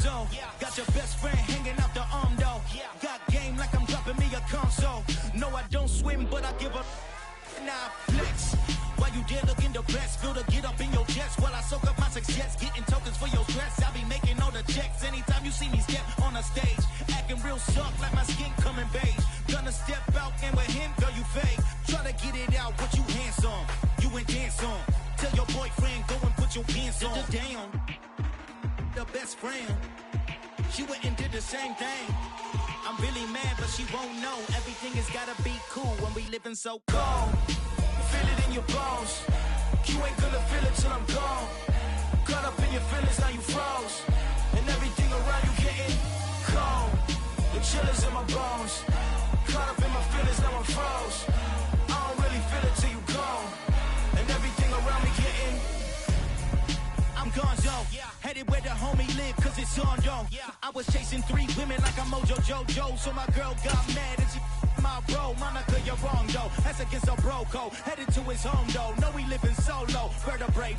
gonzo. Got your best friend hanging out the arm though. Got game like I'm dropping me a console. No, I don't swim, but I give a nah flex. While you there looking depressed, feel to get up in your chest while I soak up my success, getting tokens for your stress. I be making all the checks anytime you see me step on a stage, acting real soft like my skin coming beige. Gonna step out and with him, girl, you fake. Try to get it out, but you handsome. You ain't dance on. Tell your boyfriend, go and put your pants on. Down, the best friend. She went and did the same thing. I'm really mad, but she won't know. Everything has gotta be cool when we living so cold. Feel it in your bones. You ain't gonna feel it till I'm gone. Caught up in your feelings, now you froze. And everything around you getting cold. The chillers in my bones. Caught up in my feelings, now I'm froze. I don't really feel it till you go. And everything around me getting, I'm gonzo. Headed where the homie live, cause it's on though. I was chasing 3 women like I'm Mojo Jojo. So my girl got mad and she my bro. Monica, you're wrong though. That's against a bro code. Headed to his home though. No, we living solo. Vertebrae.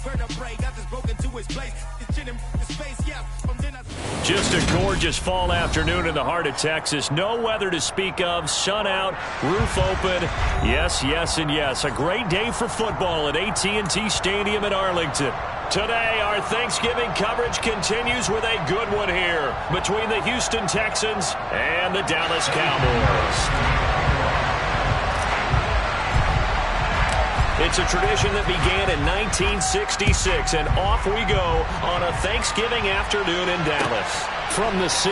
Got this broken to his place. It's chin in his face, yeah. From then I... Just a gorgeous fall afternoon in the heart of Texas. No weather to speak of. Sun out. Roof open. Yes, yes, and yes. A great day for football at AT&T Stadium in Arlington. Today, our Thanksgiving coverage continues with a good one here between the Houston Texans and the Dallas Cowboys. It's a tradition that began in 1966, and off we go on a Thanksgiving afternoon in Dallas. From the 6.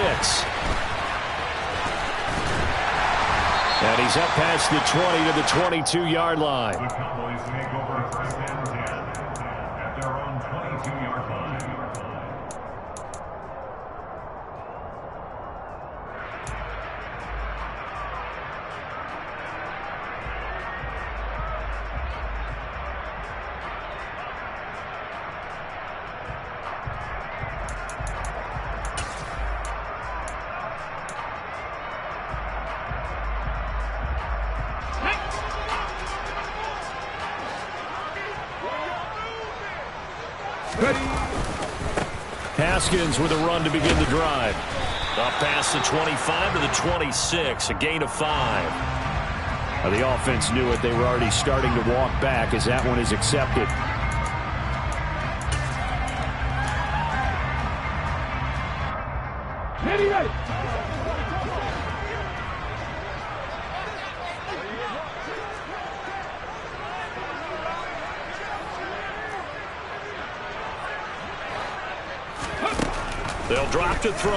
And he's up past the 20 to the 22-yard line. The Cowboys make over first and 10 at their own 22-yard line. Haskins with a run to begin the drive. Up past the 25 to the 26, a gain of 5. Now, the offense knew it. They were already starting to walk back as that one is accepted. They'll drop to throw.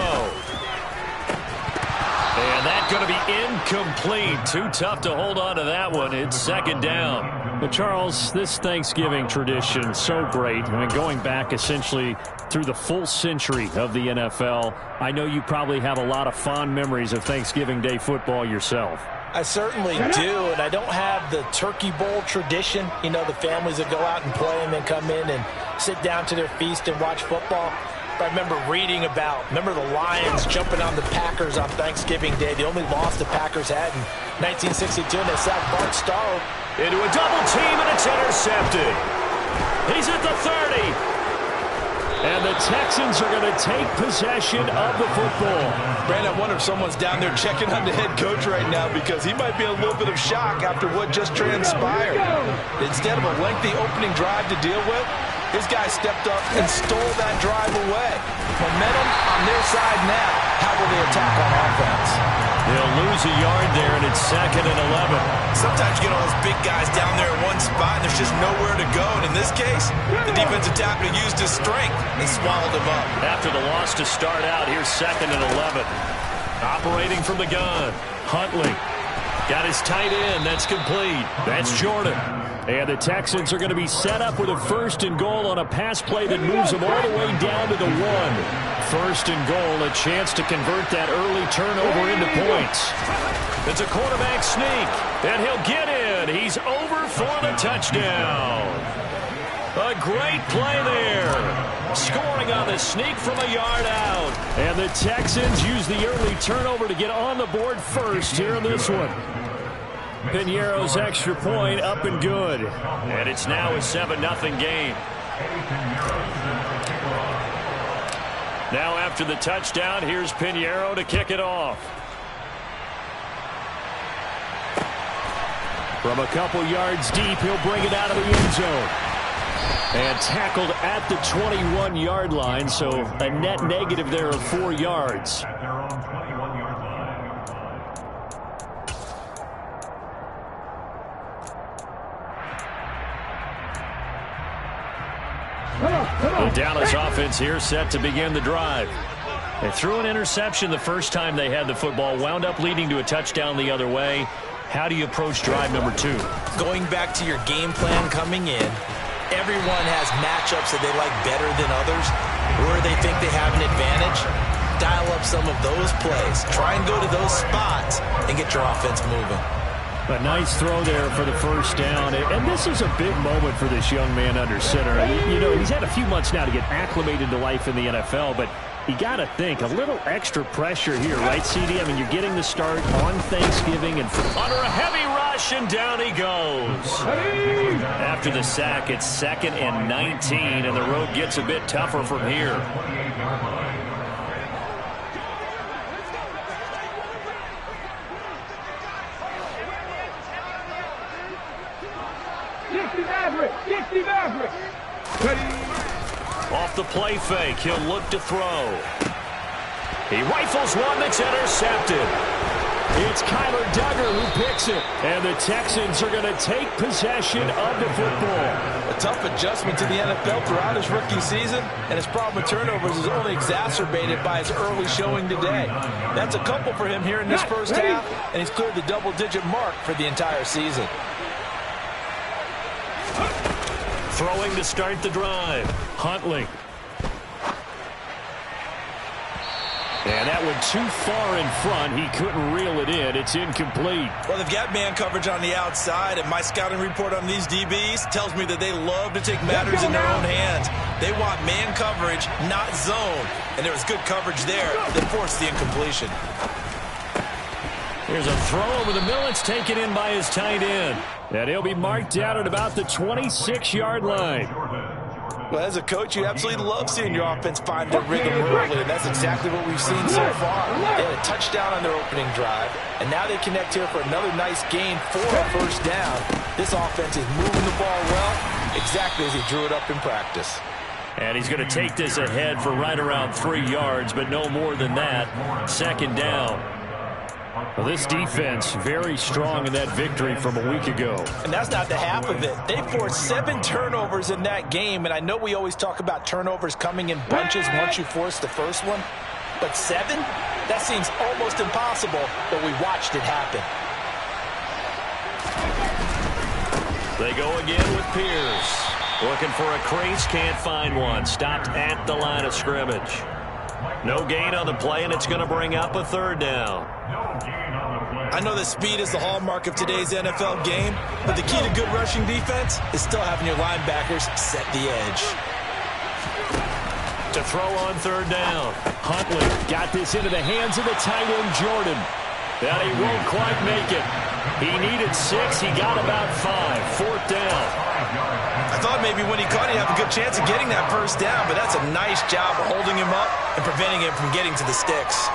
And that's going to be incomplete. Too tough to hold on to that one. It's second down. But, Charles, this Thanksgiving tradition, so great. I mean, going back essentially through the full century of the NFL, I know you probably have a lot of fond memories of Thanksgiving Day football yourself. I certainly do, and I don't have the Turkey Bowl tradition. You know, the families that go out and play and then come in and sit down to their feast and watch football. I remember reading about, the Lions jumping on the Packers on Thanksgiving Day. The only loss the Packers had in 1962, and they sacked Bart Starr. Into a double team, and it's intercepted. He's at the 30. And the Texans are going to take possession of the football. Brandon, I wonder if someone's down there checking on the head coach right now because he might be in a little bit of shock after what just transpired. Instead of a lengthy opening drive to deal with, his guy stepped up and stole that drive away. Momentum on their side now. How will they attack on offense? They'll lose a yard there, and it's 2nd and 11. Sometimes you get all those big guys down there in one spot, and there's just nowhere to go. And in this case, the defensive tackle used his strength and swallowed him up. After the loss to start out, here's 2nd and 11. Operating from the gun, Huntley. Got his tight end. That's complete. That's Jordan. And the Texans are going to be set up with a 1st and goal on a pass play that moves them all the way down to the 1. 1st and goal, a chance to convert that early turnover into points. It's a quarterback sneak, and he'll get in. He's over for the touchdown. A great play there. Scoring on the sneak from a yard out. And the Texans use the early turnover to get on the board first here in this one. Piñeiro's extra point up and good. And it's now a 7-0 game. Now after the touchdown, here's Pinheiro to kick it off. From a couple yards deep, he'll bring it out of the end zone. And tackled at the 21-yard line, so a net negative there of 4 yards. At their own 21-yard line. The Dallas offense here set to begin the drive. They threw an interception the first time they had the football, wound up leading to a touchdown the other way. How do you approach drive number 2? Going back to your game plan coming in, everyone has matchups that they like better than others, where they think they have an advantage. Dial up some of those plays. Try and go to those spots and get your offense moving. A nice throw there for the first down. And this is a big moment for this young man under center. You know, he's had a few months now to get acclimated to life in the NFL, but you got to think, a little extra pressure here, right, CD? I mean, you're getting the start on Thanksgiving. And under a heavy rush, and down he goes. After the sack, it's 2nd and 19, and the road gets a bit tougher from here. Off the play fake, he'll look to throw. He rifles one that's intercepted. It's Kyler Duggar who picks it. And the Texans are going to take possession of the football. A tough adjustment to the NFL throughout his rookie season, and his problem with turnovers is only exacerbated by his early showing today. That's a couple for him here in this first half, and he's cleared the double-digit mark for the entire season. Throwing to start the drive. Huntley. And that went too far in front. He couldn't reel it in. It's incomplete. Well, they've got man coverage on the outside, and my scouting report on these DBs tells me that they love to take matters in their own hands. They want man coverage, not zone. And there was good coverage there that forced the incompletion. Here's a throw over the middle. It's taken in by his tight end. And he'll be marked down at about the 26-yard line. Well, as a coach, you absolutely love seeing your offense find their rhythm early, and that's exactly what we've seen so far. They had a touchdown on their opening drive, and now they connect here for another nice gain for a first down. This offense is moving the ball well, exactly as he drew it up in practice. And he's going to take this ahead for right around 3 yards, but no more than that. 2nd down. Well, this defense very strong in that victory from a week ago. And that's not the half of it. They forced 7 turnovers in that game, and I know we always talk about turnovers coming in bunches once you force the first one, but 7? That seems almost impossible, but we watched it happen. They go again with Pierce. Looking for a crease, can't find one. Stopped at the line of scrimmage. No gain on the play, and it's going to bring up a 3rd down. I know that speed is the hallmark of today's NFL game, but the key to good rushing defense is still having your linebackers set the edge. To throw on 3rd down. Huntley got this into the hands of the tight end, Jordan. And he won't quite make it. He needed 6. He got about 5. 4th down. I thought maybe when he caught it, he'd have a good chance of getting that first down, but that's a nice job of holding him up and preventing him from getting to the sticks.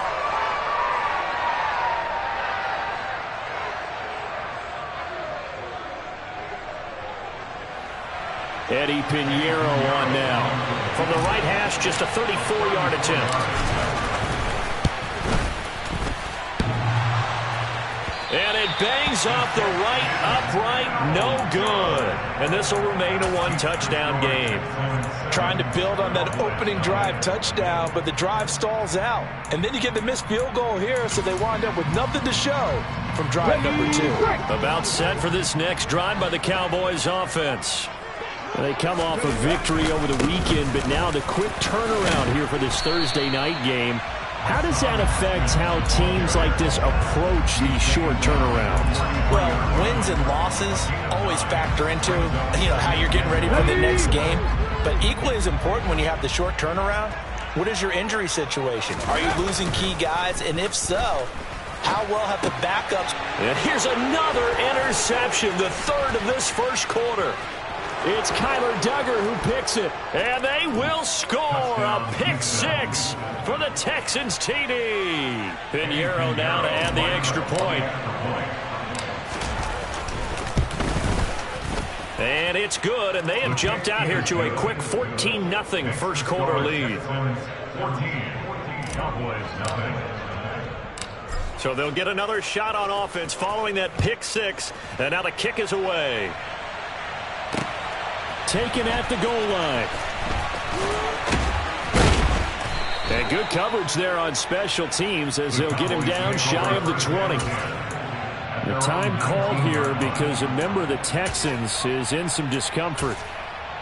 Eddie Pinheiro on now. From the right hash, just a 34-yard attempt. And it bangs off the right upright, no good. And this will remain a 1-touchdown game. Trying to build on that opening drive touchdown, but the drive stalls out. And then you get the missed field goal here, so they wind up with nothing to show from drive number 2. About set for this next drive by the Cowboys offense. They come off a victory over the weekend, but now the quick turnaround here for this Thursday night game. How does that affect how teams like this approach these short turnarounds? Well, wins and losses always factor into, how you're getting ready for the next game. But equally as important when you have the short turnaround, what is your injury situation? Are you losing key guys? And if so, how well have the backups? And here's another interception, the 3rd of this first quarter. It's Kyler Duggar who picks it. And they will score a pick six for the Texans TD. Pinheiro now to add the extra point. And it's good, and they have jumped out here to a quick 14-0 first quarter lead. So they'll get another shot on offense following that pick six, and now the kick is away. Taken at the goal line. And good coverage there on special teams as they'll get him down shy of the 20. The time called here because a member of the Texans is in some discomfort.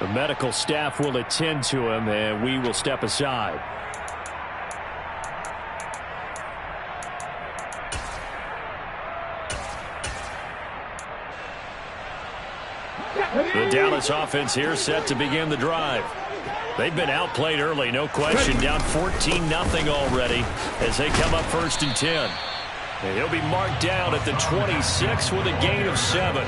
The medical staff will attend to him, and we will step aside. The Dallas offense here set to begin the drive. They've been outplayed early, no question. Down 14-0 already as they come up 1st and 10. And he'll be marked down at the 26 with a gain of 7.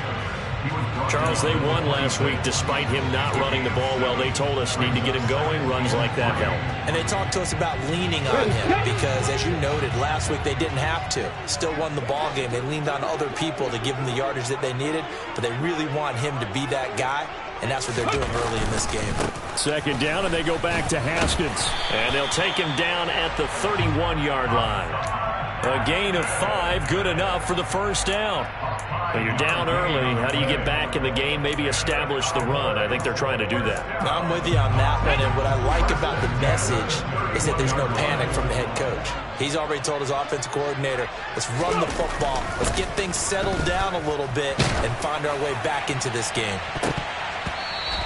Charles, they won last week despite him not running the ball well. They told us need to get him going. Runs like that help. And they talked to us about leaning on him because, as you noted, last week they didn't have to. Still won the ball game. They leaned on other people to give them the yardage that they needed, but they really want him to be that guy, and that's what they're doing early in this game. 2nd down, and they go back to Haskins. And they'll take him down at the 31-yard line. A gain of 5, good enough for the 1st down. When you're down early, how do you get back in the game, maybe establish the run? I think they're trying to do that. I'm with you on that one, and what I like about the message is that there's no panic from the head coach. He's already told his offensive coordinator, let's run the football, let's get things settled down a little bit and find our way back into this game.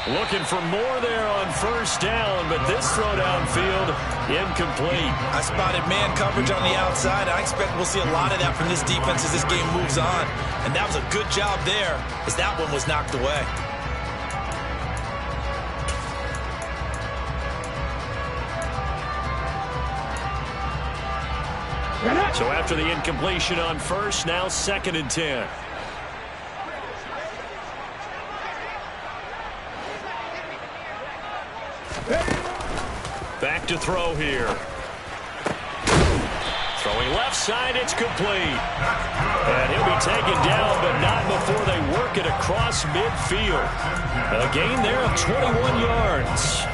Looking for more there on 1st down, but this throw downfield incomplete. I spotted man coverage on the outside. I expect we'll see a lot of that from this defense as this game moves on. And that was a good job there as that one was knocked away. So after the incompletion on 1st, now 2nd and 10. Back to throw here. Throwing left side, it's complete. And he'll be taken down, but not before they work it across midfield. A gain there of 21 yards.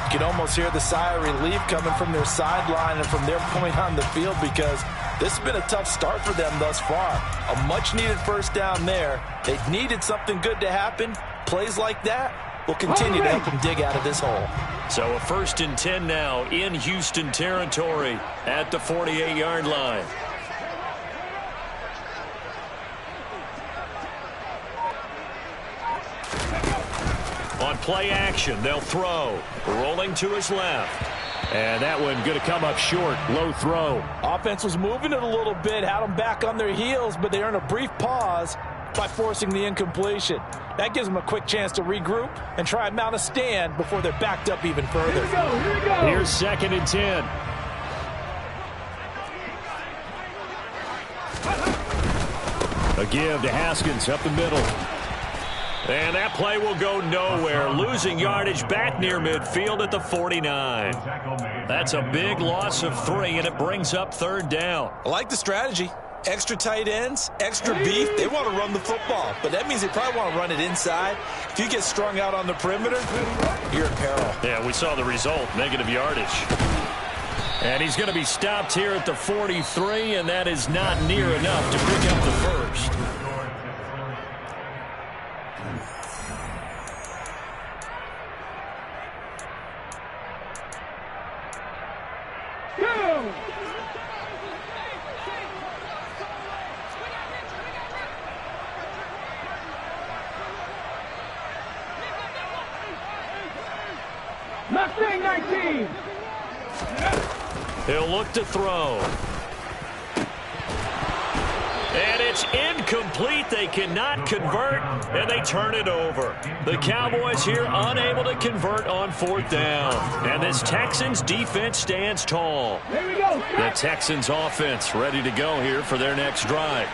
You can almost hear the sigh of relief coming from their sideline and from their point on the field because this has been a tough start for them thus far. A much-needed 1st down there. They needed something good to happen. Plays like that will continue to help them dig out of this hole. So a 1st and 10 now in Houston territory at the 48-yard line. On play action, they'll throw. Rolling to his left. And that one going to come up short. Low throw. Offense was moving it a little bit, had them back on their heels, but they earned a brief pause by forcing the incompletion. That gives them a quick chance to regroup and try and mount a stand before they're backed up even further. Here we go. Here's 2nd and 10. A give to Haskins up the middle. And that play will go nowhere. Losing yardage back near midfield at the 49. That's a big loss of 3, and it brings up 3rd down. I like the strategy. Extra tight ends, extra beef. They want to run the football, but that means they probably want to run it inside. If you get strung out on the perimeter, you're in peril. Yeah, we saw the result, negative yardage. And he's going to be stopped here at the 43, and that is not near enough to pick up the 1st. Mustang 19. He'll look to throw. And it's incomplete. They cannot convert, and they turn it over. The Cowboys here unable to convert on 4th down. And this Texans defense stands tall. Here we go. The Texans offense ready to go here for their next drive.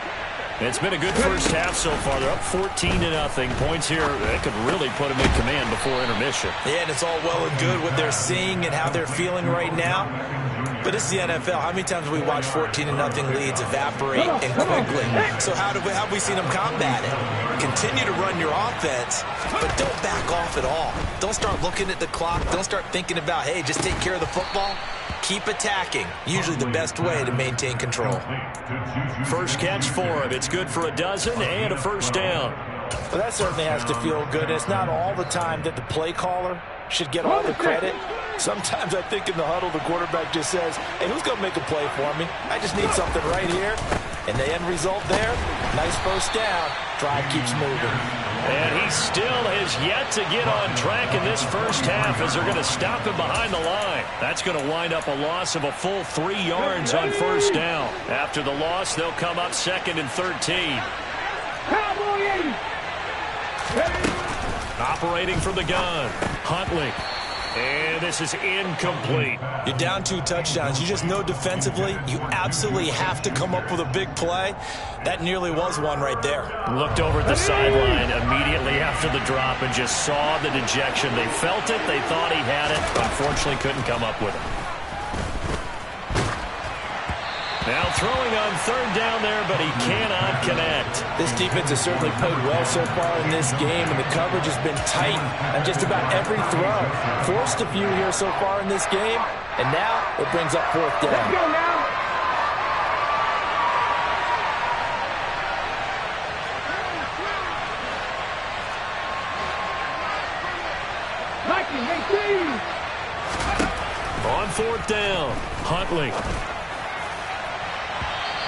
It's been a good first half so far. They're up 14-0. Points here, that could really put them in command before intermission. Yeah, and it's all well and good what they're seeing and how they're feeling right now. But it's the NFL. How many times have we watched 14-0 leads evaporate and quickly? So how have we seen them combat it? Continue to run your offense, but don't back off at all. Don't start looking at the clock. Don't start thinking about, hey, just take care of the football. Keep attacking. Usually the best way to maintain control. First catch for him. It's good for a dozen and a first down. Well, that certainly has to feel good. It's not all the time that the play caller should get all the credit. Sometimes I think in the huddle, the quarterback just says, hey, who's going to make a play for me? I just need something right here. And the end result there, nice first down. Drive keeps moving. And he still has yet to get on track in this first half as they're going to stop him behind the line. That's going to wind up a loss of a full 3 yards on first down. After the loss, they'll come up 2nd and 13. Operating from the gun, Huntley. And this is incomplete. You're down 2 touchdowns. You just know defensively you absolutely have to come up with a big play. That nearly was one right there. Looked over at the sideline immediately after the drop and just saw the dejection. They felt it. They thought he had it. Unfortunately, couldn't come up with it. Now throwing on 3rd down there, but he cannot connect. This defense has certainly played well so far in this game, and the coverage has been tight on just about every throw. Forced a few here so far in this game, and now it brings up 4th down. Let's go now. On 4th down, Huntley.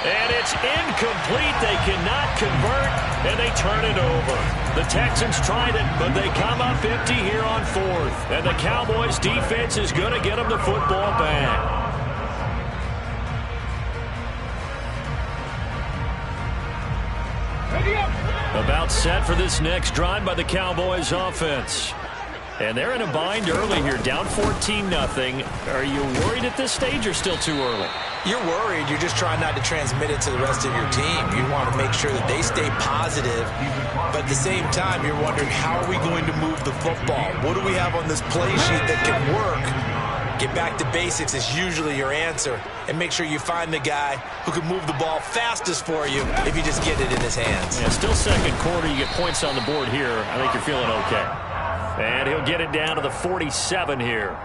And it's incomplete. They cannot convert, and they turn it over. The Texans tried it, but they come up empty here on 4th. And the Cowboys' defense is going to get them the football back. About set for this next drive by the Cowboys' offense. And they're in a bind early here, down 14-0. Are you worried at this stage or still too early? You're worried. You're just trying not to transmit it to the rest of your team. You want to make sure that they stay positive. But at the same time, you're wondering, how are we going to move the football? What do we have on this play sheet that can work? Get back to basics is usually your answer. And make sure you find the guy who can move the ball fastest for you if you just get it in his hands. Yeah, still 2nd quarter. You get points on the board here. I think you're feeling okay. And he'll get it down to the 47 here.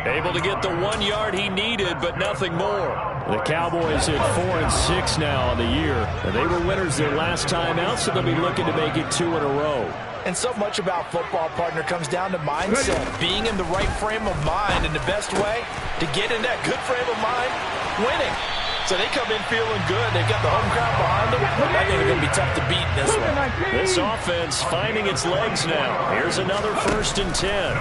Able to get the 1 yard he needed, but nothing more. The Cowboys at 4-6 now on the year. And they were winners their last time out, so they'll be looking to make it 2 in a row. And so much about football, partner, comes down to mindset. Being in the right frame of mind, and the best way to get in that good frame of mind, winning. So they come in feeling good. They've got the home crowd behind them. I think they're going to be tough to beat in this one. This offense finding its legs now. Here's another 1st and 10.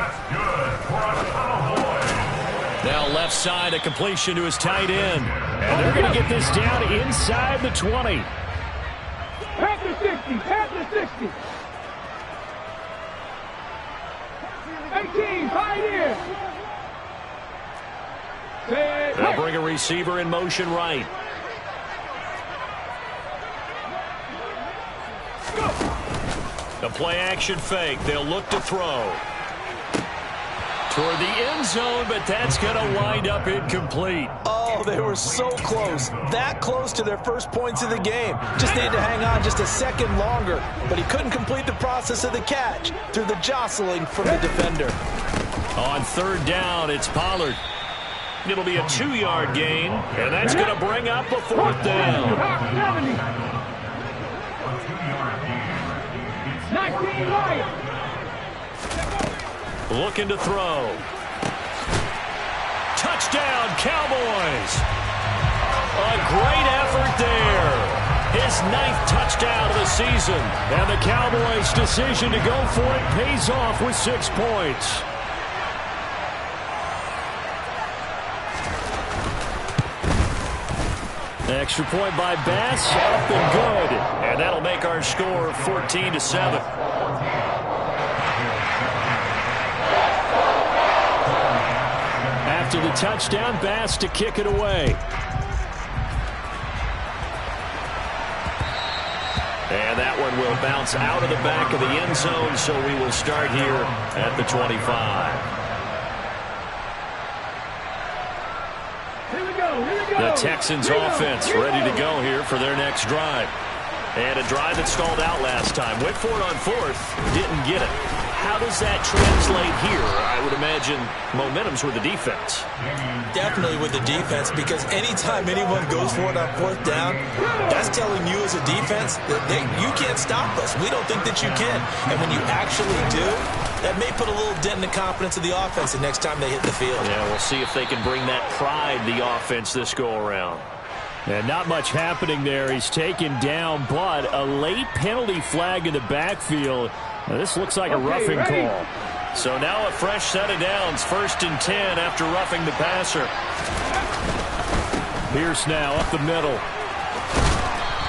Now left side, a completion to his tight end. And they're going to get this down inside the 20. Pass the 60, pass the 60. 18, right here. They'll bring a receiver in motion right. The play action fake. They'll look to throw. Toward the end zone, but that's going to wind up incomplete. Oh, they were so close. That close to their first points of the game. Just needed to hang on just a second longer. But he couldn't complete the process of the catch through the jostling from the defender. On 3rd down, it's Pollard. It'll be a 2-yard gain, and that's going to bring up a 4th down. 19 right. Looking to throw. Touchdown, Cowboys. A great effort there. His 9th touchdown of the season. And the Cowboys' decision to go for it pays off with 6 points. Extra point by Bass, up and good. And that'll make our score 14-7. After the touchdown, Bass to kick it away. one will bounce out of the back of the end zone, so we will start here at the 25. The Texans offense ready to go here for their next drive. And a drive that stalled out last time. Went for it on fourth, didn't get it. How does that translate here? I would imagine momentum's with the defense. Definitely with the defense, because anytime anyone goes for it on fourth down, that's telling you as a defense that you can't stop us. We don't think that you can. And when you actually do, that may put a little dent in the confidence of the offense the next time they hit the field. Yeah, we'll see if they can bring that pride, the offense, this go-around. And not much happening there. He's taken down, but a late penalty flag in the backfield. Now, this looks like a roughing call. So now a fresh set of downs. 1st and 10 after roughing the passer. Pierce now up the middle.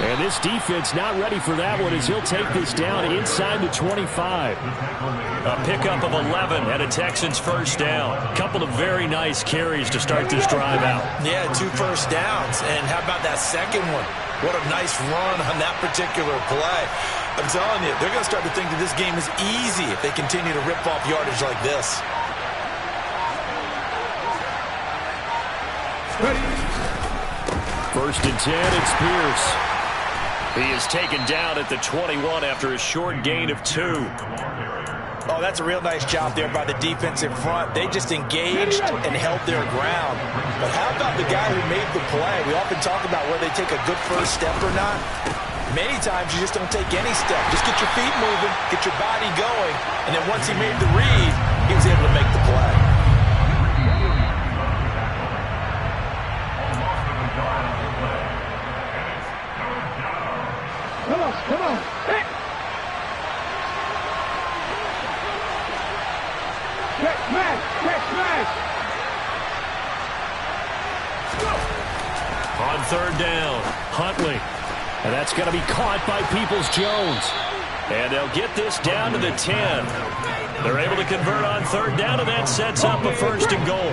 And this defense not ready for that one as he'll take this down inside the 25. A pickup of 11 and a Texans first down. A couple of very nice carries to start this drive out. Yeah, 2 first downs. And how about that second one? What a nice run on that particular play. I'm telling you, they're going to start to think that this game is easy if they continue to rip off yardage like this. First and 10, it's Pierce. He is taken down at the 21 after a short gain of 2. Oh, that's a real nice job there by the defensive front. They just engaged and held their ground. But how about the guy who made the play? We often talk about whether they take a good first step or not. Many times you just don't take any step. Just get your feet moving, get your body going, and then once he made the read, he was able to make the play. Come on. Hey. Check smash. On 3rd down, Huntley. And that's going to be caught by Peoples-Jones. And they'll get this down to the 10. They're able to convert on 3rd down, and that sets up a 1st and goal.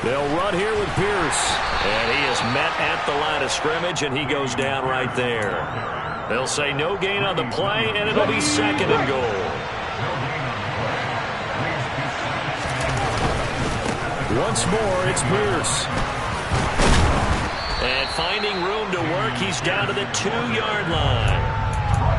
They'll run here with Pierce. And he is met at the line of scrimmage, and he goes down right there. They'll say no gain on the play, and it'll be 2nd and goal. Once more, it's Pierce. And finding room to work, he's down to the 2-yard line.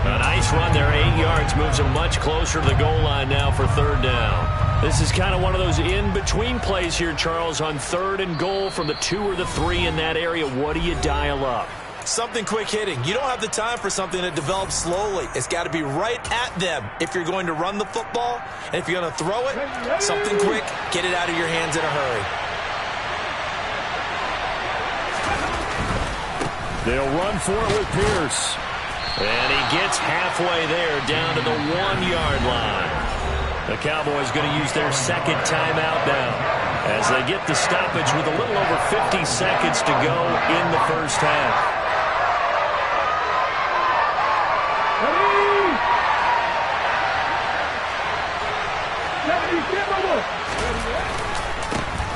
A nice run there, 8 yards, moves him much closer to the goal line now for 3rd down. This is kind of one of those in-between plays here, Charles, on 3rd and goal from the 2 or the 3 in that area. What do you dial up? Something quick hitting. You don't have the time for something that develops slowly. It's got to be right at them if you're going to run the football. And if you're going to throw it, something quick, get it out of your hands in a hurry. They'll run for it with Pierce. And he gets halfway there, down to the 1-yard line. The Cowboys going to use their 2nd timeout now as they get the stoppage with a little over 50 seconds to go in the first half.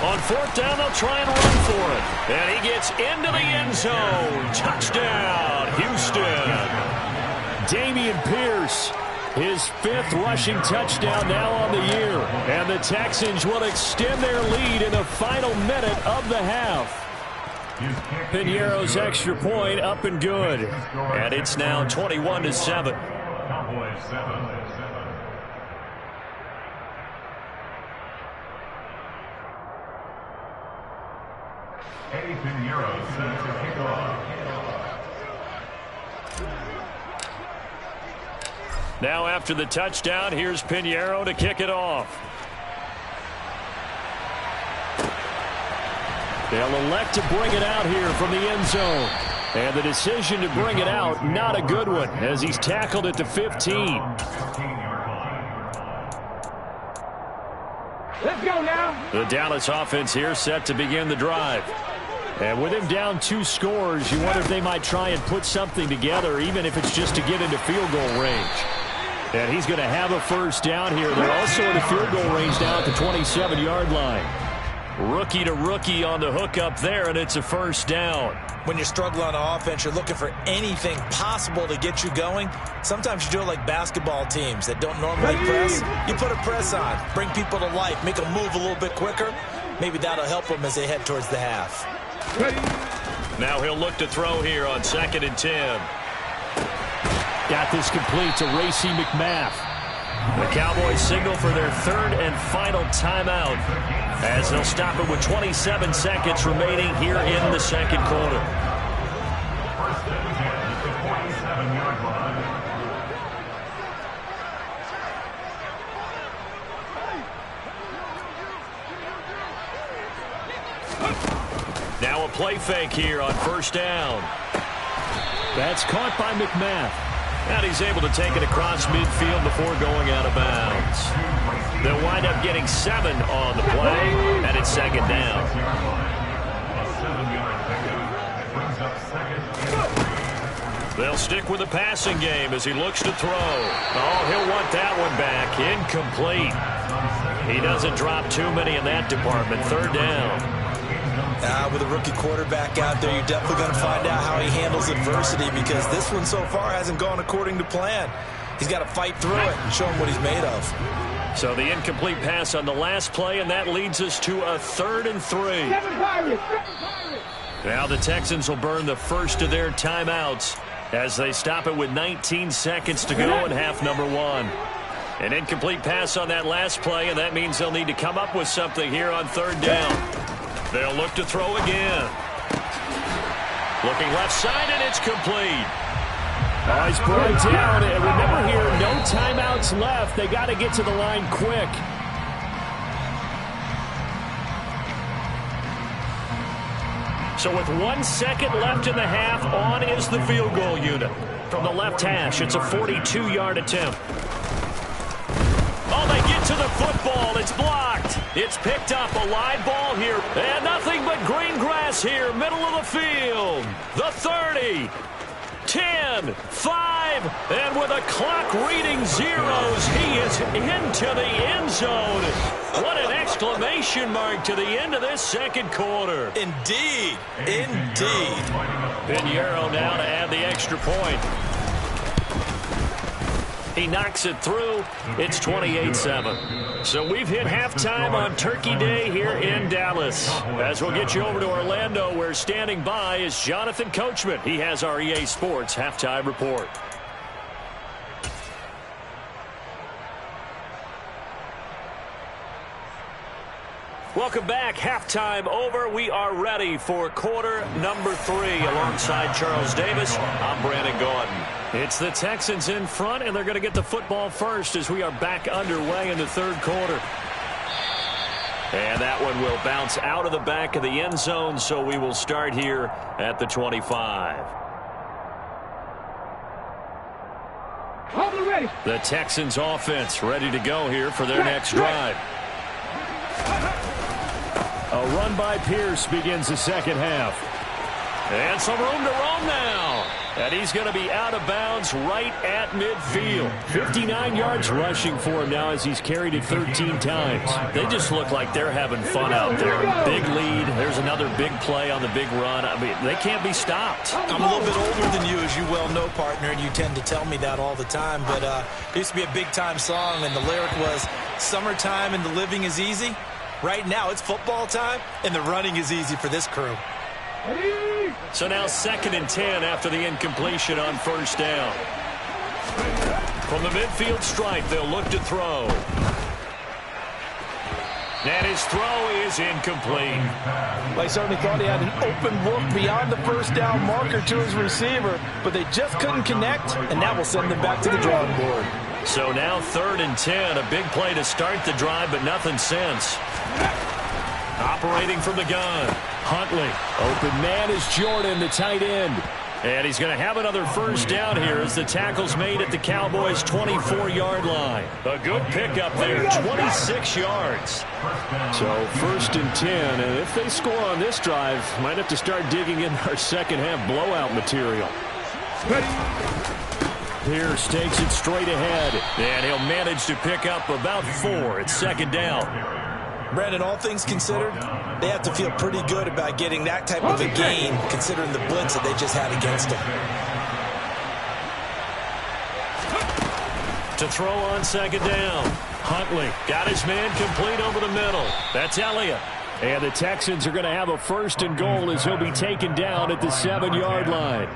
On 4th down, they'll try and run for it. And he gets into the end zone. Touchdown, Houston. Damian Pierce, his 5th rushing touchdown now on the year. And the Texans will extend their lead in the final minute of the half. Piñeiro's extra point up and good. And it's now 21-7. Cowboys 7. Eddie Piñeiro set to kick off. Now after the touchdown, here's Piñeiro to kick it off. They'll elect to bring it out here from the end zone. And the decision to bring it out, not a good one, as he's tackled at the 15. Let's go now. The Dallas offense here set to begin the drive. And with him down 2 scores, you wonder if they might try and put something together, even if it's just to get into field goal range. And he's going to have a first down here. They're also in the field goal range now at the 27-yard line. Rookie to rookie on the hookup there, and it's a first down. When you're struggling on offense, you're looking for anything possible to get you going. Sometimes you do it like basketball teams that don't normally press. You put a press on, bring people to life, make them move a little bit quicker. Maybe that'll help them as they head towards the half. Now he'll look to throw here on 2nd and 10. Got this complete to Racey McMath. The Cowboys signal for their 3rd and final timeout as they'll stop it with 27 seconds remaining here in the 2nd quarter. First and 10 at the 47-yard line. Now a play fake here on 1st down. That's caught by McMath. And he's able to take it across midfield before going out of bounds. They'll wind up getting 7 on the play, and it's 2nd down. A 7-yard pickup brings up 2nd and 3. They'll stick with the passing game as he looks to throw. Oh, he'll want that one back. Incomplete. He doesn't drop too many in that department. 3rd down. With a rookie quarterback out there, you're definitely going to find out how he handles adversity, because this one so far hasn't gone according to plan. He's got to fight through it and show him what he's made of. So the incomplete pass on the last play, and that leads us to a 3rd and 3. Now the Texans will burn the first of their timeouts as they stop it with 19 seconds to go in half number 1. An incomplete pass on that last play, and that means they'll need to come up with something here on 3rd down. They'll look to throw again. Looking left side, and it's complete. Oh, he's brought down. And remember here, no timeouts left. They got to get to the line quick. So with 1 second left in the half, on is the field goal unit. From the left hash, it's a 42-yard attempt. Oh, they get to the football. It's blocked. It's picked up. A live ball here. And nothing but green grass here, middle of the field. The 30, 10, 5, and with a clock reading zeros, he is into the end zone. What an exclamation mark to the end of this 2nd quarter. Indeed. Indeed. Pinheiro now to add the extra point. He knocks it through. It's 28-7. So we've hit halftime on Turkey Day here in Dallas. As we'll get you over to Orlando, where standing by is Jonathan Coachman. He has our EA Sports halftime report. Welcome back. Halftime over. We are ready for quarter number 3. Alongside Charles Davis, I'm Brandon Gordon. It's the Texans in front, and they're going to get the football first as we are back underway in the 3rd quarter. And that one will bounce out of the back of the end zone, so we will start here at the 25. The Texans offense ready to go here for their next drive. A run by Pierce begins the 2nd half. And some room to roam now. And he's going to be out of bounds right at midfield. 59 yards rushing for him now as he's carried it 13 times. They just look like they're having fun out there. Big lead. There's another big play on the big run. I mean, they can't be stopped. I'm a little bit older than you, as you well know, partner, and you tend to tell me that all the time. But it used to be a big-time song, and the lyric was, "Summertime and the living is easy." Right now, it's football time, and the running is easy for this crew. So now 2nd and 10 after the incompletion on 1st down. From the midfield stripe, they'll look to throw. And his throw is incomplete. I certainly thought he had an open look beyond the 1st down marker to his receiver, but they just couldn't connect, and that will send them back to the drawing board. So now 3rd and 10, a big play to start the drive, but nothing since. Operating from the gun, Huntley. Open man is Jordan, the tight end. And he's going to have another 1st down here as the tackle's made at the Cowboys' 24-yard line. A good pickup there, 26 yards. So 1st and 10, and if they score on this drive, might have to start digging in our 2nd half blowout material. Pierce takes it straight ahead, and he'll manage to pick up about 4 at 2nd down. Brandon, all things considered, they have to feel pretty good about getting that type of a gain, considering the blitz that they just had against them. To throw on second down. Huntley got his man complete over the middle. That's Elliott. And the Texans are going to have a 1st and goal as he'll be taken down at the 7-yard line.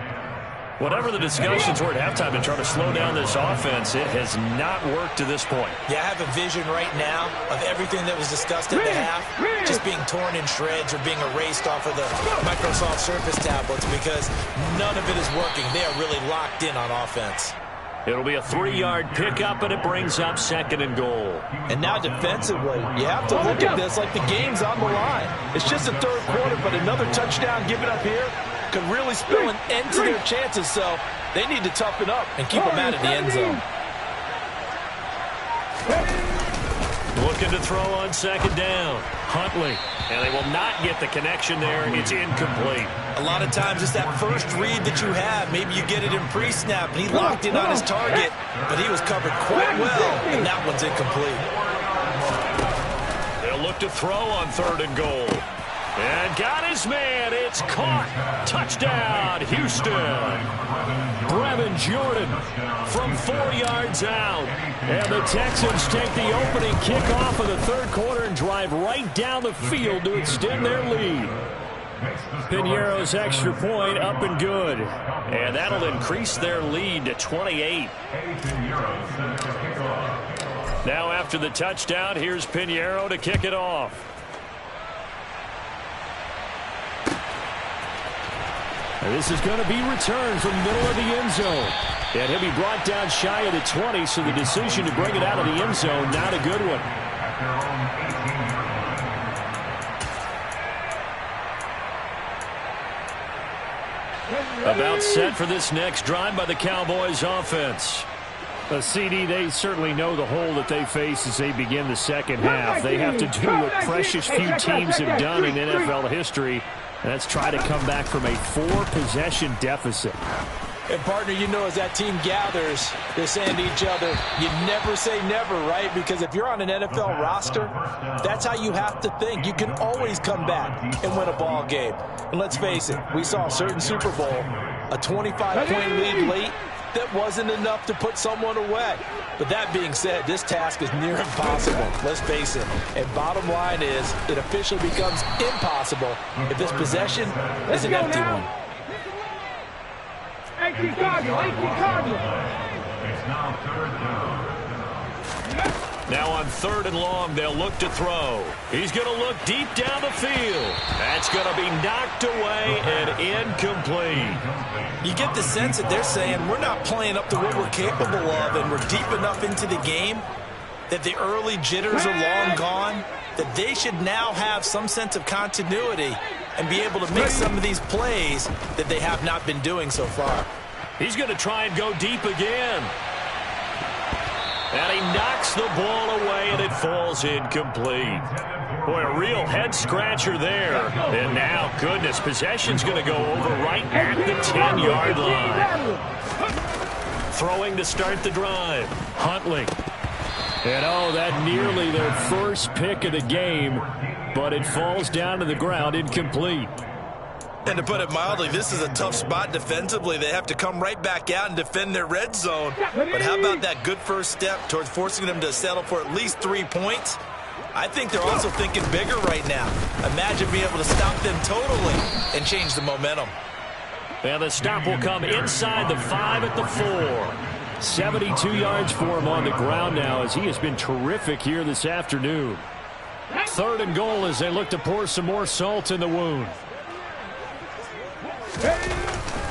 Whatever the discussions were at halftime in trying to slow down this offense, it has not worked to this point. Yeah, I have a vision right now of everything that was discussed at the half just being torn in shreds or being erased off of the Microsoft Surface tablets because none of it is working. They are really locked in on offense. It'll be a 3-yard pickup, and it brings up 2nd and goal. And now defensively, you have to look at this like the game's on the line. It's just the 3rd quarter, but another touchdown given up here could really spill an end to their chances, so they need to toughen up and keep them out of the end zone. Looking to throw on 2nd down. Huntley. And they will not get the connection there. It's incomplete. A lot of times it's that first read that you have. Maybe you get it in pre-snap, and he locked in on his target, but he was covered quite well, and that one's incomplete. They'll look to throw on 3rd and goal. And got his man. It's caught. Touchdown, Houston. Brevin Jordan from 4 yards out. And the Texans take the opening kickoff of the 3rd quarter and drive right down the field to extend their lead. Piñeiro's extra point up and good. And that'll increase their lead to 28. Now after the touchdown, here's Piñeiro to kick it off. And this is going to be returned from the middle of the end zone. And he'll be brought down shy of the 20, so the decision to bring it out of the end zone, not a good one. About set for this next drive by the Cowboys offense. CD, they certainly know the hole that they face as they begin the second half. They have to do what precious few teams have done in NFL history. Let's try to come back from a 4-possession deficit. And, partner, you know, as that team gathers, they're saying to each other, you never say never, right? Because if you're on an NFL roster, that's how you have to think. You can always come back and win a ball game. And let's face it, we saw a certain Super Bowl, a 25-point lead late, that wasn't enough to put someone away. But that being said, this task is near impossible. Let's face it. And bottom line is, it officially becomes impossible if this possession is an empty one. It's now 3rd down. Now on 3rd and long, they'll look to throw. He's going to look deep down the field. That's going to be knocked away and incomplete. You get the sense that they're saying we're not playing up to what we're capable of, and we're deep enough into the game that the early jitters are long gone, that they should now have some sense of continuity and be able to make some of these plays that they have not been doing so far. He's going to try and go deep again. And he knocks the ball away, and it falls incomplete. Boy, a real head-scratcher there. And now, goodness, possession's going to go over right at the 10-yard line. Throwing to start the drive. Huntley. And, oh, that nearly their first pick of the game, but it falls down to the ground incomplete. And to put it mildly, this is a tough spot defensively. They have to come right back out and defend their red zone. But how about that good first step towards forcing them to settle for at least 3 points? I think they're also thinking bigger right now. Imagine being able to stop them totally and change the momentum. And the stop will come inside the 5 at the 4. 72 yards for him on the ground now as he has been terrific here this afternoon. 3rd and goal as they look to pour some more salt in the wound.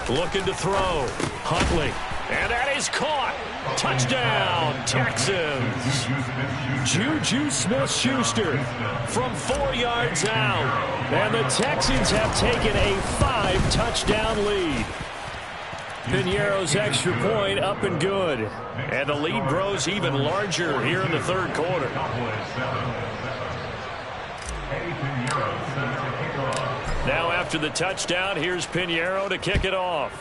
Looking to throw. Huntley. And that is caught. Touchdown, Texans. Juju Smith-Schuster from 4 yards out. And the Texans have taken a 5-touchdown lead. Piñeiro's extra point up and good. And the lead grows even larger here in the 3rd quarter. Now after the touchdown, here's Piñeiro to kick it off.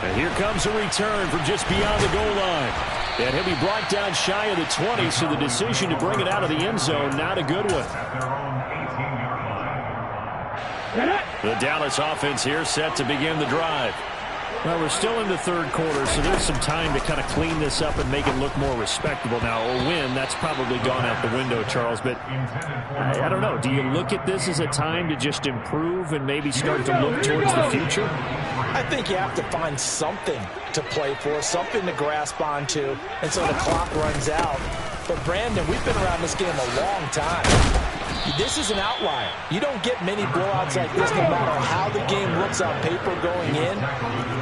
And here comes a return from just beyond the goal line. And he'll be brought down shy of the 20, so the decision to bring it out of the end zone, not a good one. The Dallas offense here set to begin the drive. Well, we're still in the third quarter, so there's some time to kind of clean this up and make it look more respectable. Now, a win, that's probably gone out the window, Charles, but I don't know. Do you look at this as a time to just improve and maybe start to look towards the future? I think you have to find something to play for, something to grasp onto, and so the clock runs out. But, Brandon, we've been around this game a long time. This is an outlier. You don't get many blowouts like this no matter how the game looks on paper going in.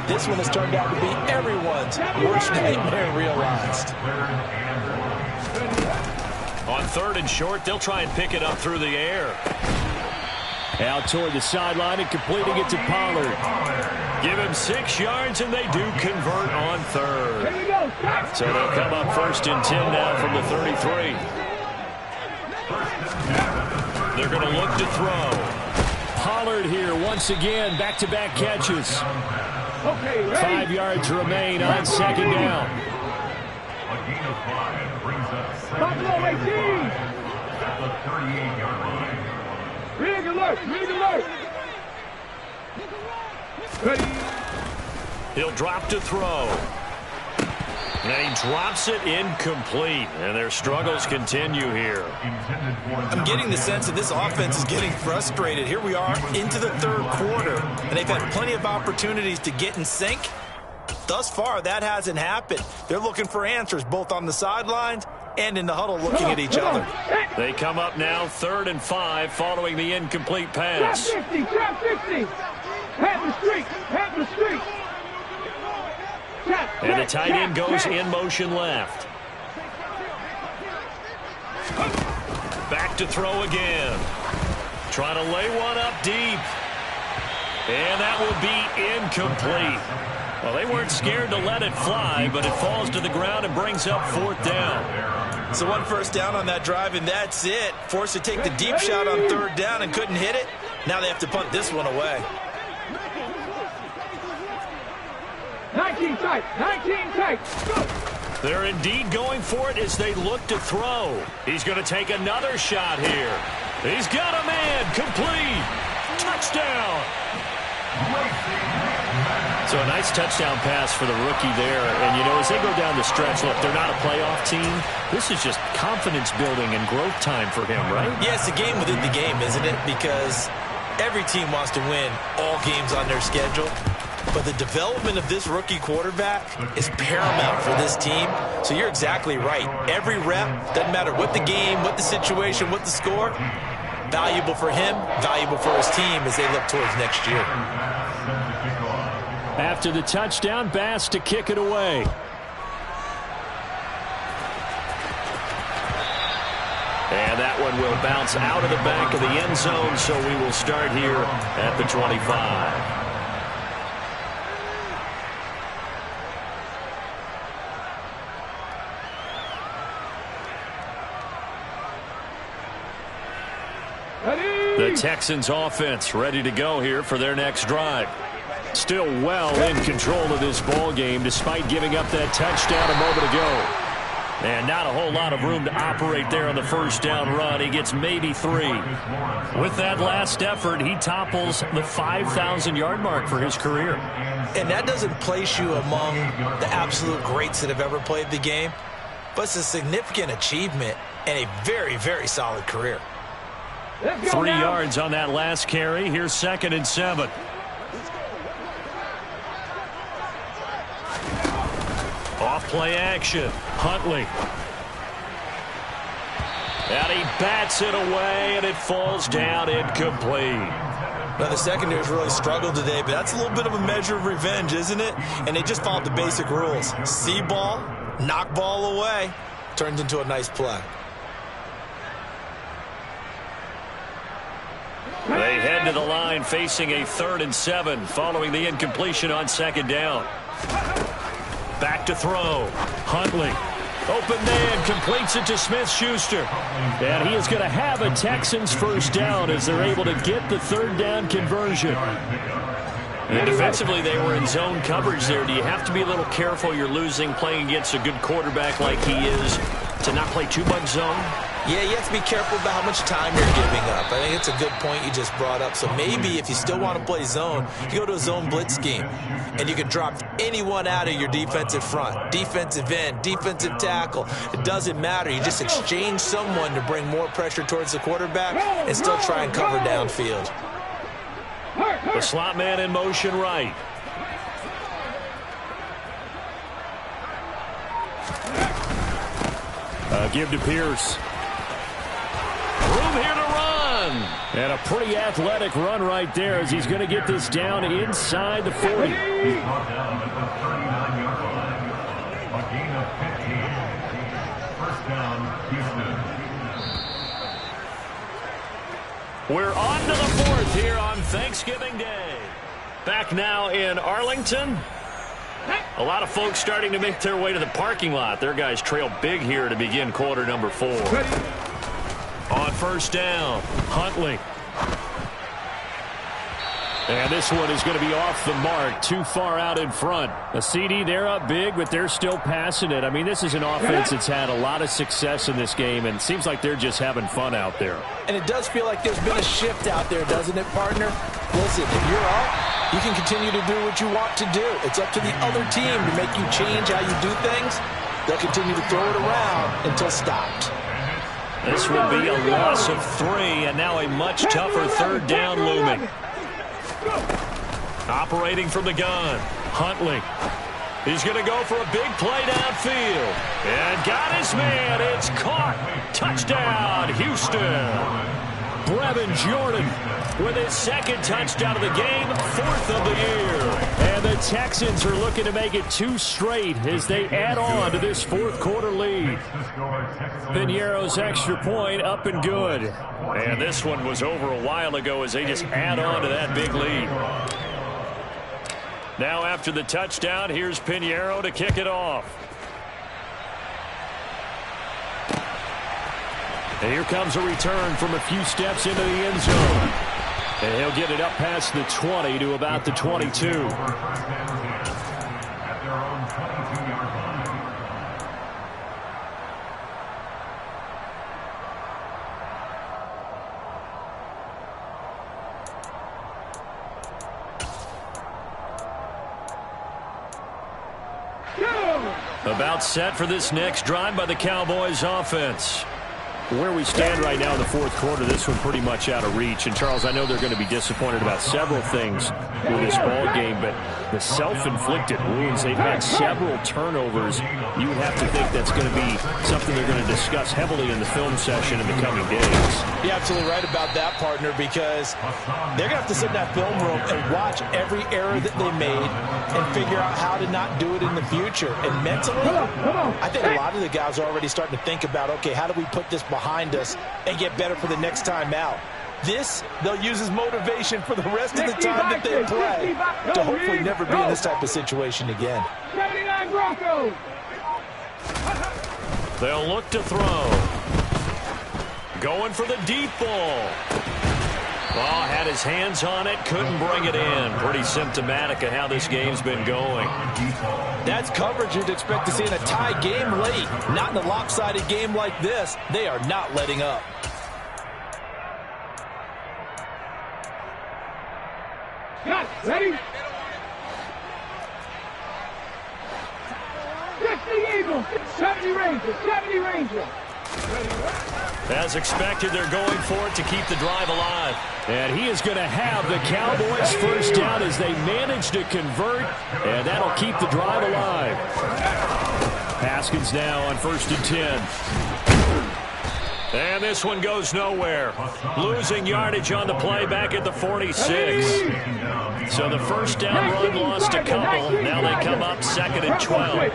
This one has turned out to be everyone's worst nightmare realized. On 3rd and short, they'll try and pick it up through the air. Out toward the sideline and completing it to Pollard. Give him 6 yards, and they do convert on 3rd. So they'll come up 1st and 10 now from the 33. They're going to look to throw. Pollard here once again, back-to-back catches. 5 yards remain on 2nd down. A gain of 5 brings up 7 at the 38-yard line. Rig alert! Rig alert! Ready. He'll drop to throw. And he drops it incomplete. And their struggles continue here. I'm getting the sense that this offense is getting frustrated. Here we are into the 3rd quarter, and they've had plenty of opportunities to get in sync. Thus far, that hasn't happened. They're looking for answers both on the sidelines and in the huddle looking at each other. They come up now 3rd and 5 following the incomplete pass. Trap 50! Trap 50! Pat the street! Pat the street! And the tight end goes in motion left. Back to throw again. Trying to lay one up deep. And that will be incomplete. Well, they weren't scared to let it fly, but it falls to the ground and brings up 4th down. So 1 first down on that drive, and that's it. Forced to take the deep shot on 3rd down and couldn't hit it. Now they have to punt this one away. 19 tight! 19 tight! Go! They're indeed going for it as they look to throw. He's going to take another shot here. He's got a man. Complete. Touchdown. So a nice touchdown pass for the rookie there. And, you know, as they go down the stretch, look, they're not a playoff team. This is just confidence building and growth time for him, right? Yeah, it's a game within the game, isn't it? Because every team wants to win all games on their schedule. But the development of this rookie quarterback is paramount for this team. So you're exactly right. Every rep, doesn't matter what the game, what the situation, what the score, valuable for him, valuable for his team as they look towards next year. After the touchdown, Bass to kick it away. And that one will bounce out of the back of the end zone, so we will start here at the 25. The Texans offense ready to go here for their next drive. Still well in control of this ball game despite giving up that touchdown a moment ago. And not a whole lot of room to operate there on the first down run. He gets maybe 3. With that last effort, he topples the 5,000-yard mark for his career. And that doesn't place you among the absolute greats that have ever played the game, but it's a significant achievement and a very, very solid career. 3 yards on that last carry. Here's 2nd and 7. Off play action. Huntley. And he bats it away, and it falls down incomplete. Now, the secondary's really struggled today, but that's a little bit of a measure of revenge, isn't it? And they just followed the basic rules. See ball, knock ball away. Turns into a nice play. They head to the line facing a 3rd and 7 following the incompletion on 2nd down. Back to throw. Huntley. Open man completes it to Smith-Schuster. And he is going to have a Texans first down as they're able to get the 3rd down conversion. And defensively, they were in zone coverage there. Do you have to be a little careful you're losing playing against a good quarterback like he is to not play too much zone? Yeah, you have to be careful about how much time you're giving up. I think it's a good point you just brought up. So maybe if you still want to play zone, you go to a zone blitz scheme. And you can drop anyone out of your defensive front. Defensive end, defensive tackle. It doesn't matter. You just exchange someone to bring more pressure towards the quarterback and still try and cover downfield. The slot man in motion right. Give to Pierce. Room here to run. And a pretty athletic run right there as he's going to get this down inside the 40. He's brought down at the 39-yard line. A gain of 15. First down, Houston. We're on to the 4th here on Thanksgiving Day. Back now in Arlington. A lot of folks starting to make their way to the parking lot. Their guys trail big here to begin quarter number 4. On first down, Huntley. And this one is going to be off the mark, too far out in front. A CD, they're up big, but they're still passing it. I mean, this is an offense that's had a lot of success in this game, and it seems like they're just having fun out there. And it does feel like there's been a shift out there, doesn't it, partner? Listen, if you're up, you can continue to do what you want to do. It's up to the other team to make you change how you do things. They'll continue to throw it around until stopped. This will be a loss of 3, and now a much tougher third down looming. Operating from the gun, Huntley. He's going to go for a big play downfield. And got his man. It's caught. Touchdown, Houston. Brevin Jordan with his second touchdown of the game, 4th of the year. And the Texans are looking to make it 2 straight as they add on to this 4th quarter lead. Piñeiro's extra point up and good. And this one was over a while ago as they just add on to that big lead. Now after the touchdown, here's Piñeiro to kick it off. And here comes a return from a few steps into the end zone. And he'll get it up past the 20 to about the 22. At their own 22-yard line. About set for this next drive by the Cowboys offense. Where we stand right now in the 4th quarter, this one pretty much out of reach. And, Charles, I know they're going to be disappointed about several things with this ball game, but the self-inflicted wounds, they've had several turnovers. You would have to think that's going to be something they're going to discuss heavily in the film session in the coming days. You're absolutely right about that, partner, because they're going to have to sit in that film room and watch every error that they made and figure out how to not do it in the future. And mentally, I think a lot of the guys are already starting to think about, okay, how do we put this behind us and get better for the next time out? This, they'll use as motivation for the rest of the time that they play to hopefully never be in this type of situation again. 79 Broncos. They'll look to throw. Going for the deep ball. Well, had his hands on it, couldn't bring it in. Pretty symptomatic of how this game's been going. That's coverage you'd expect to see in a tie game late. Not in a lopsided game like this. They are not letting up. Got it. Ready? 60 Eagles. 70 Rangers. 70 Rangers. As expected, they're going for it to keep the drive alive. And he is going to have the Cowboys first down as they manage to convert, and that'll keep the drive alive. Haskins now on 1st and 10. And this one goes nowhere. Losing yardage on the play back at the 46. So the first down run lost a couple. Now they come up 2nd and 12.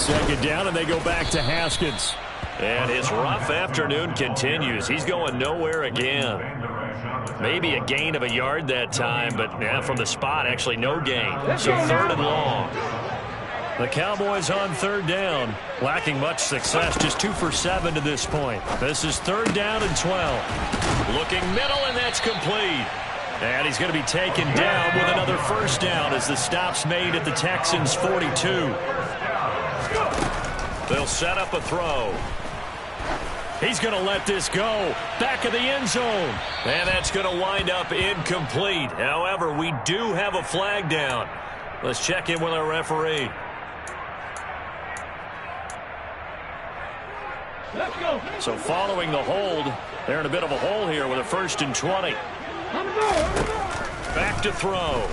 Second down, and they go back to Haskins. And his rough afternoon continues. He's going nowhere again. Maybe a gain of a yard that time, but from the spot, actually no gain. So 3rd and long. The Cowboys on 3rd down, lacking much success, just 2 for 7 to this point. This is 3rd down and 12. Looking middle, and that's complete. And he's going to be taken down with another first down as the stop's made at the Texans' 42. They'll set up a throw. He's going to let this go. Back of the end zone. And that's going to wind up incomplete. However, we do have a flag down. Let's check in with our referee. Let's go. So following the hold, they're in a bit of a hole here with a 1st and 20. Back to throw.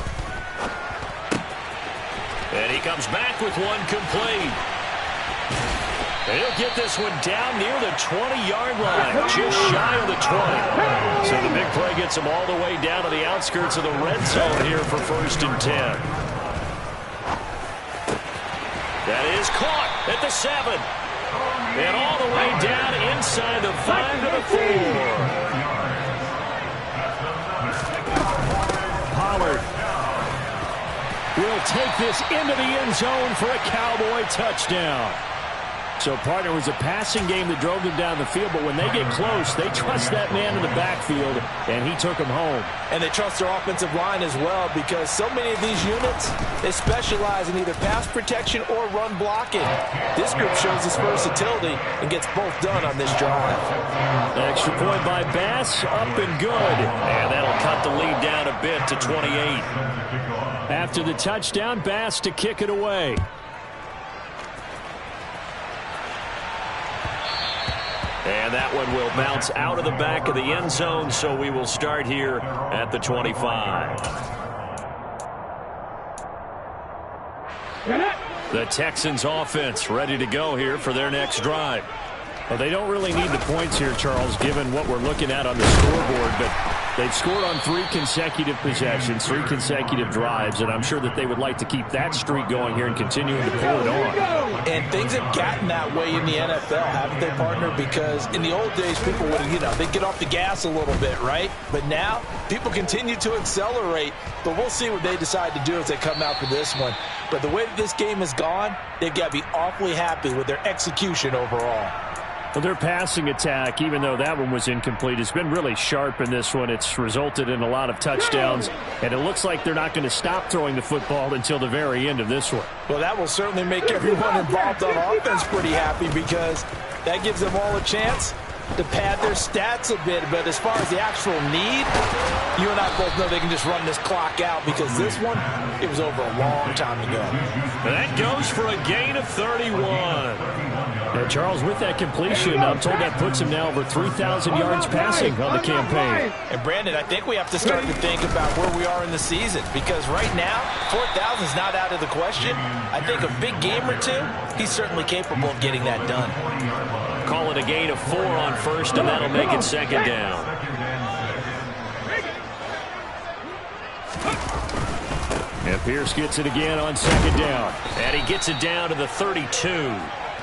And he comes back with one complete. He'll get this one down near the 20-yard line, just shy of the 20. So the big play gets him all the way down to the outskirts of the red zone here for 1st and 10. That is caught at the 7. And all the way down inside the 5 to the 4. Pollard will take this into the end zone for a Cowboy touchdown. So, partner, it was a passing game that drove them down the field, but when they get close, they trust that man in the backfield, and he took them home. And they trust their offensive line as well, because so many of these units, they specialize in either pass protection or run blocking. This group shows its versatility and gets both done on this drive. Extra point by Bass, up and good. And that'll cut the lead down a bit to 28. After the touchdown, Bass to kick it away. And that one will bounce out of the back of the end zone, so we will start here at the 25. The Texans offense ready to go here for their next drive. Well, they don't really need the points here, Charles, given what we're looking at on the scoreboard, but they've scored on 3 consecutive possessions, 3 consecutive drives, and I'm sure that they would like to keep that streak going here and continuing to pull it on. And things have gotten that way in the NFL, haven't they, partner? Because in the old days, people would, they'd get off the gas a little bit, right? But now, people continue to accelerate, but we'll see what they decide to do as they come out for this one. But the way that this game has gone, they've got to be awfully happy with their execution overall. Well, their passing attack, even though that one was incomplete, has been really sharp in this one. It's resulted in a lot of touchdowns, and it looks like they're not going to stop throwing the football until the very end of this one. Well, that will certainly make everyone involved on offense pretty happy, because that gives them all a chance to pad their stats a bit. But as far as the actual need, you and I both know they can just run this clock out, because this one, it was over a long time ago. And that goes for a gain of 31. Charles, with that completion, I'm told that puts him now over 3,000 yards passing on the campaign. And, Brandon, I think we have to start to think about where we are in the season, because right now, 4,000 is not out of the question. I think a big game or two, he's certainly capable of getting that done. Call it a gain of 4 on first, and that'll make it 2nd down. And Pierce gets it again on 2nd down. And he gets it down to the 32.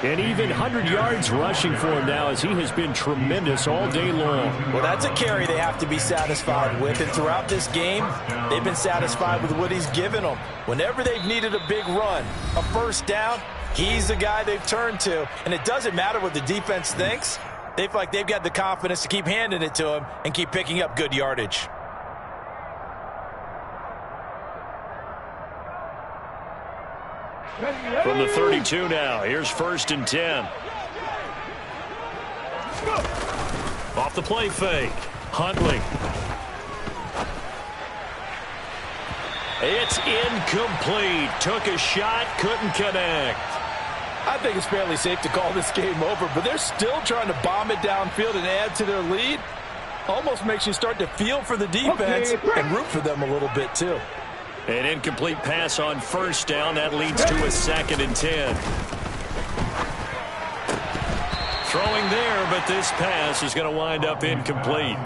And even 100 yards rushing for him now, as he has been tremendous all day long. Well, that's a carry they have to be satisfied with. And throughout this game, they've been satisfied with what he's given them. Whenever they've needed a big run, a first down, he's the guy they've turned to. And it doesn't matter what the defense thinks. They feel like they've got the confidence to keep handing it to him and keep picking up good yardage. From the 32 now, here's 1st and 10. Off the play fake. Huntley. It's incomplete. Took a shot, couldn't connect. I think it's fairly safe to call this game over, but they're still trying to bomb it downfield and add to their lead. Almost makes you start to feel for the defense and root for them a little bit too. An incomplete pass on first down. That leads to a 2nd and 10. Throwing there, but this pass is going to wind up incomplete.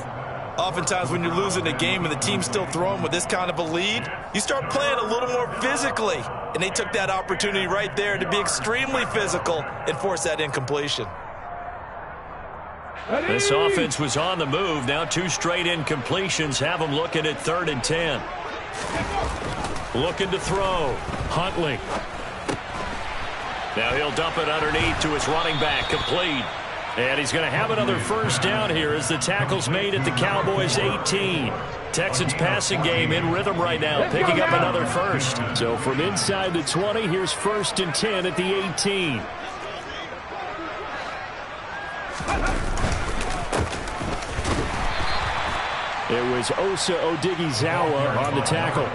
Oftentimes when you're losing a game and the team's still throwing with this kind of a lead, you start playing a little more physically. And they took that opportunity right there to be extremely physical and force that incompletion. This offense was on the move. Now 2 straight incompletions have them looking at 3rd and 10. Looking to throw. Huntley. Now he'll dump it underneath to his running back. Complete. And he's going to have another first down here as the tackle's made at the Cowboys' 18. Texans passing game in rhythm right now, picking up another first. So from inside the 20, here's 1st and 10 at the 18. It was Osa Odighizuwa on the tackle.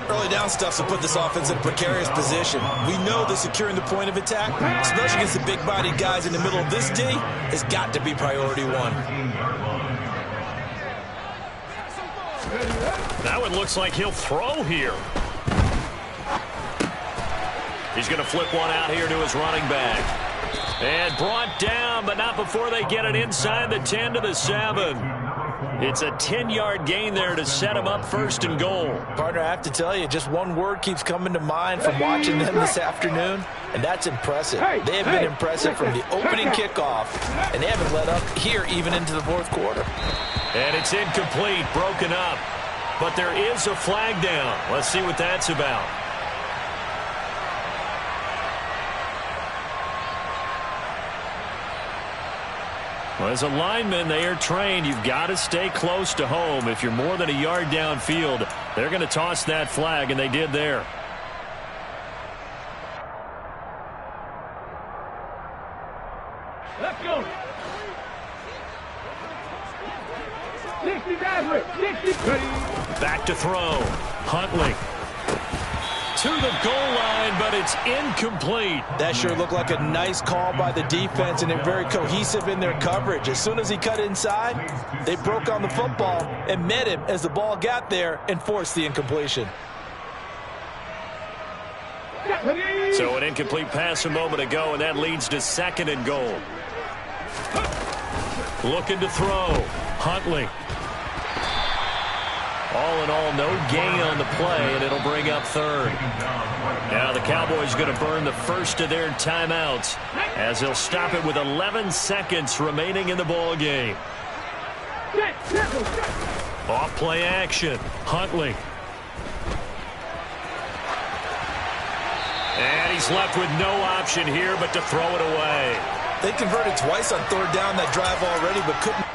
Early down stuff to put this offense in a precarious position. We know that securing the point of attack, especially against the big-bodied guys in the middle of this D, has got to be priority one. That one looks like he'll throw here. He's going to flip one out here to his running back. And brought down, but not before they get it inside the 10 to the 7. It's a 10-yard gain there to set him up 1st and goal. Partner, I have to tell you, just one word keeps coming to mind from watching them this afternoon, and that's impressive. They have been impressive from the opening kickoff, and they haven't let up here even into the 4th quarter. And it's incomplete, broken up. But there is a flag down. Let's see what that's about. Well, as a lineman, they are trained. You've got to stay close to home. If you're more than a yard downfield, they're going to toss that flag, and they did there. Let's go. 60 average. 60. Back to throw. Huntley. To the goal line, but it's incomplete. That sure looked like a nice call by the defense, and they're very cohesive in their coverage. As soon as he cut inside, they broke on the football and met him as the ball got there and forced the incompletion. So an incomplete pass a moment ago, and that leads to 2nd and goal. Looking to throw. Huntley. All in all, no gain on the play, and it'll bring up 3rd. Now the Cowboys going to burn the first of their timeouts as they'll stop it with 11 seconds remaining in the ball game. Off play action. Huntley. And he's left with no option here but to throw it away. They converted twice on 3rd down that drive already, but couldn't.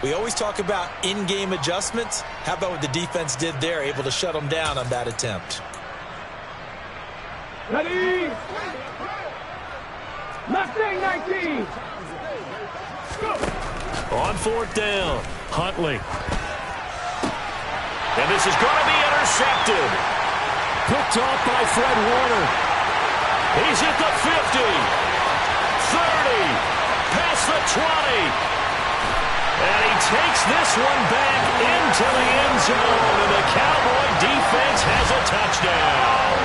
We always talk about in-game adjustments. How about what the defense did there, able to shut them down on that attempt? Ready? Mustang 19. Go. On 4th down, Huntley. And this is going to be intercepted. Picked off by Fred Warner. He's at the 50. 30. Past the 20. And he takes this one back into the end zone, and the Cowboy defense has a touchdown.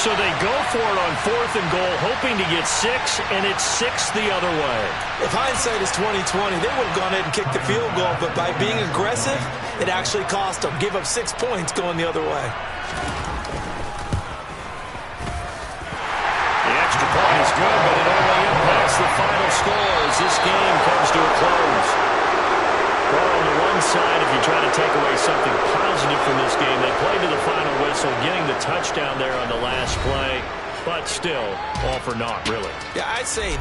So they go for it on 4th and goal, hoping to get 6, and it's 6 the other way. If hindsight is 20/20, they would have gone ahead and kicked the field goal, but by being aggressive, it actually cost them. Give up 6 points going the other way. The extra point is good, but it only impacts the final score as this game comes to a close. Well, on the one side, if you try to take away something positive from this game, they played to the final whistle, getting the touchdown there on the last play, but still, all for naught, really. Yeah, I'd say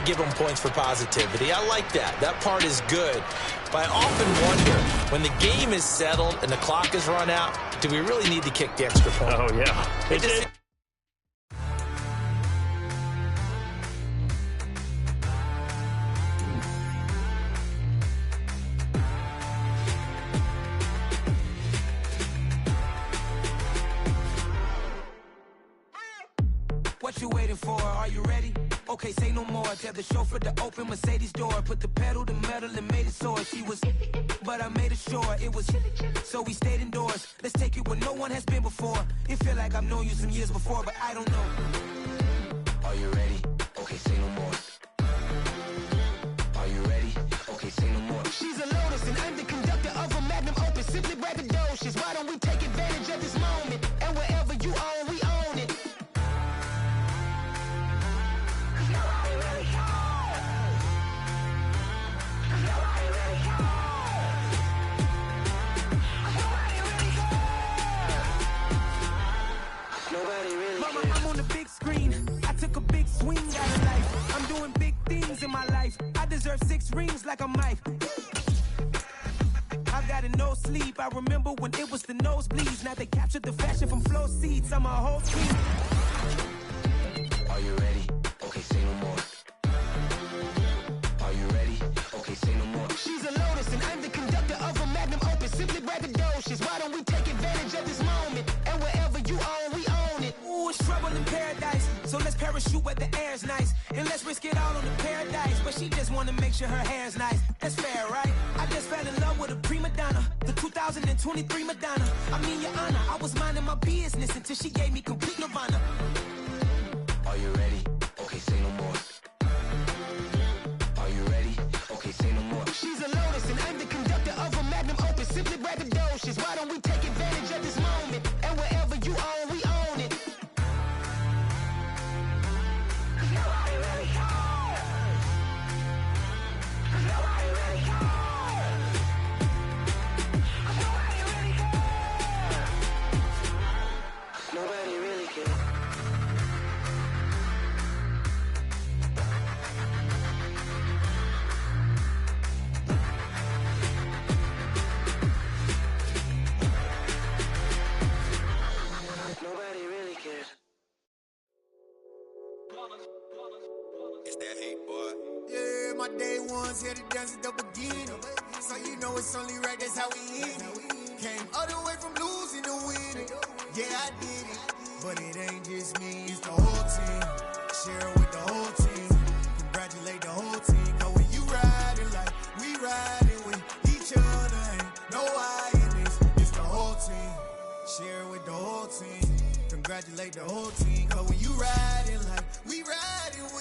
give them points for positivity. I like that. That part is good. But I often wonder, when the game is settled and the clock is run out, do we really need to kick the extra point? Oh, yeah. you waiting for? Are you ready? Okay, say no more. Tell the chauffeur to open Mercedes door. Put the pedal to metal and made it soar. She was, but I made it sure it was. So we stayed indoors. Let's take it where no one has been before. It feel like I've known you some years before, but I don't know. Are you ready? Okay, say no more. Are you ready? Okay, say no more. She's a Lotus and I'm the conductor of a magnum opus. Simply braggadocious. Why don't we take advantage of this moment? And wherever you own, we own it. Mama, I'm on the big screen. I took a big swing out of life. I'm doing big things in my life. I deserve 6 rings like a Mike. I've got no sleep. I remember when it was the nosebleeds. Now they captured the fashion from flow seats. I'm a whole team. Are you ready? Okay, say no more. Are you ready? Okay, say no more. She's a Lotus and I'm the conductor of a magnum opus. Simply braggadocious. Why don't we take advantage of this moment? And wherever you own, we own it. Ooh, it's trouble in paradise. So let's parachute where the air's nice. And let's risk it all on the paradise. But she just wanna make sure her hair's nice. That's fair, right? I just fell in love with a prima donna. The 2023 Madonna. I mean, your honor, I was minding my business until she gave me complete nirvana. Are you ready? Okay, say no more. Are you ready? Okay, say no more. She's a Lotus and I'm the conductor of a magnum opus. Simply braggadocious. Why don't we take advantage of this moment? And wherever you own, we own it. Nobody really cares. Nobody really cares. Nobody really cares. Nobody really cares. Nobody really cares. It's that hate, boy. Yeah, my day ones here to dance at the beginning. So you know it's only right, that's how we end it. Came all the way from losing to winning. Yeah, I did it. But it ain't just me, it's the whole team. Share it with the whole team. Congratulate the whole team. Cause when you riding like we riding with each other, ain't no I in this. It's the whole team. Share it with the whole team. Congratulate the whole team. Cause when you riding like we riding with